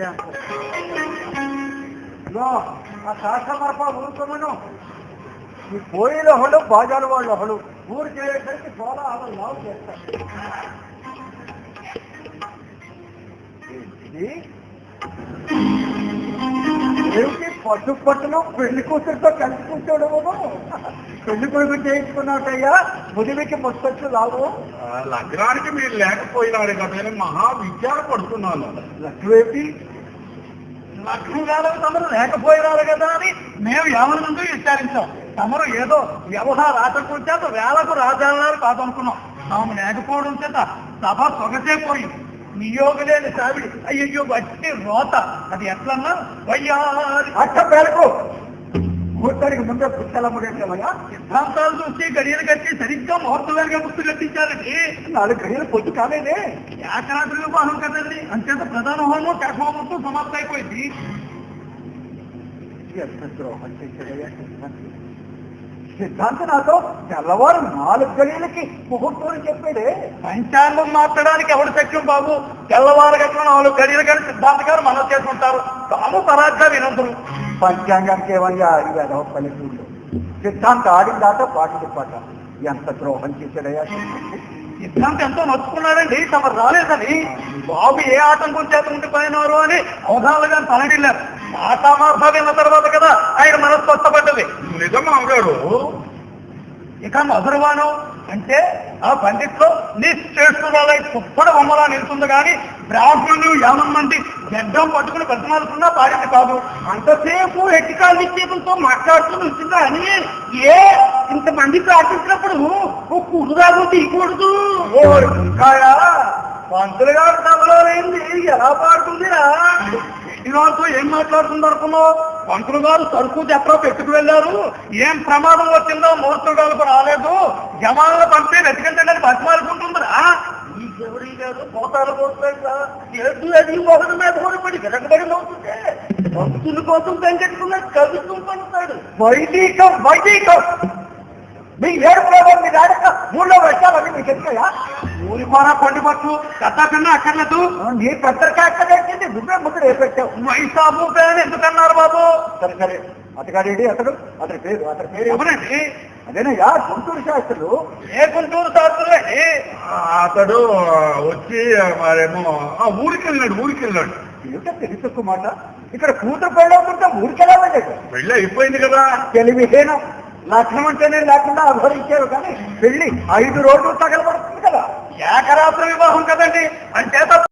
ఆ శాస్త్ర మరప ఊరుకోమను ఈ పోయిన వాళ్ళు బాజారు వాళ్ళు ఒకళ్ళు ఊరు చేయడానికి చాలా అలా లావు చేస్తారు. ఏమిటి పట్టు పట్టును పెళ్లి కూతురుతో కలిసి కూర్చోవడము పెళ్లి కొడుకు చేయించుకున్నట్టయ్యా ముదివికి మొత్తచ్చు లావు. లగ్నానికి మీరు లేకపోయినారు కదా మహా విచార పడుతున్నాను. లగ్నేపి లగ్నం కాలం తమరు లేకపోయినారు కదా అని మేము ఎవరి నుండి విచారించాం. తమరు ఏదో వ్యవహార ఆటంకం చేత వేలకు రాజాలను కాదనుకున్నాం. తాము లేకపోవడం చేత సభ సొగసే పోయింది. నియోగలేని సావిడి అయ్యో వచ్చి రోత అది ఎట్లన్నా వయ్యారి అట్ట పేరకు ముహూర్తానికి ముందే పుస్తలమ్మగా సిద్ధాంతాలు చూసి గడియలు కట్టి సరిగ్గా ముహూర్తవేరుగా ముస్తు కట్టించారండి. 4 గడియలు పొద్దు కాలేదే. ఏకరాత్రి వివాహం కదండి. అంచేత ప్రధాన హోమం కఠోమంతో సమాప్తి అయిపోయింది. ఎంత ద్రోహం చేశాడయ్యా సిద్ధాంత నాతో తెల్లవారు 4 గడియలకి ముహూర్తం చెప్పాడే. పంచాంగం మార్చడానికి ఎవరు శక్యం బాబు? తెల్లవారు గట్ల 4 గడియలు కానీ సిద్ధాంత గారు మనం చేసుకుంటారు. తాము పరాగ్గా వినంతులు. పంచాంగానికి ఏమయ్యా అడిగాడు పల్లెటూళ్ళు. సిద్ధాంత ఆడిందాట పాటలు పాట. ఎంత ద్రోహం చేశాడయ్యా సిద్ధాంత ఎంతో నచ్చుకున్నాడండి. తమ రాలేదని బాబు ఏ ఆటంకం చేత ఉండిపోయినారు అని అవధాలుగా తలడిల్లారు. ఆటామార్భ విన్న తర్వాత కదా ఆయన మనసు స్వస్థపడ్డది. నిజమా గారు? ఇక మధురవాను అంటే ఆ పండిట్లో నిశ్చేష్టురాలై కుప్పడి బొమ్మలా నిలుస్తుంది కానీ బ్రాహ్మణులు 50 మంది గడ్డం పట్టుకుని బతిమాలుకున్నా పాడింది కాదు. అంతసేపు ఎట్టికాలు చేతులతో మాట్లాడుతూ వచ్చిందా అని ఏ ఇంతమంది ప్రార్థించినప్పుడు ఓ కుడుదాగు తీయకూడదు. ఇంకాయా పంతులు గారు సభలో అయింది ఎలా పాడుతుందిరా? ఇవాళతో ఏం మాట్లాడుతుంది అనుకున్నావు? పంతులు గారు సరుకు చెప్పరా పెట్టుకు వెళ్ళారు. ఏం ప్రమాదం వచ్చిందో ముహూర్తగాలకు రాలేదు. జమాలను పంపి వెతికంటే బతిమాలుకుంటుందిరా. ఈ గౌరీ గారు పోతారు పోతుందా ఏడు అది మొదటి మీద కొనిపడి వెనకబడి నవ్వుతుంటే భక్తుల కోసం పెంచుకున్న కవిత్వం పండుతాడు. వైదికం వైదికం మీ 7 ప్రభావం మీ రాడక 3లో వచ్చావని మీకు ఎదుకయా? ఊరి కూడా కొండి పట్టు కథ కన్నా అక్కర్లేదు. నీ పెద్దరికా అక్కడేంటి? నువ్వే ముద్ర ఏ పెట్టావు? వైసాబు పేరు ఎందుకన్నారు బాబు? సరే సరే అతగాడేడి అతని పేరు ఎవరండి? అదేనయ్యా గుంటూరు శాస్త్రులు. ఏ గుంటూరు శాస్త్రులు అండి? అతడు వచ్చి మరేమో ఊరికి వెళ్ళాడు. ఏమిటో తెలుసు మాట. ఇక్కడ కూతురు పెళ్ళవుతుంటే ఊరికెలా వెళ్ళాడు? పెళ్ళి అయిపోయింది కదా. తెలివిహీనం. లగ్నం అంటేనే లేకుండా అభరించారు కానీ పెళ్లి 5 రోజులు తగలబడుతుంది కదా. ఏకరాత్రి వివాహం కదండి. అంటే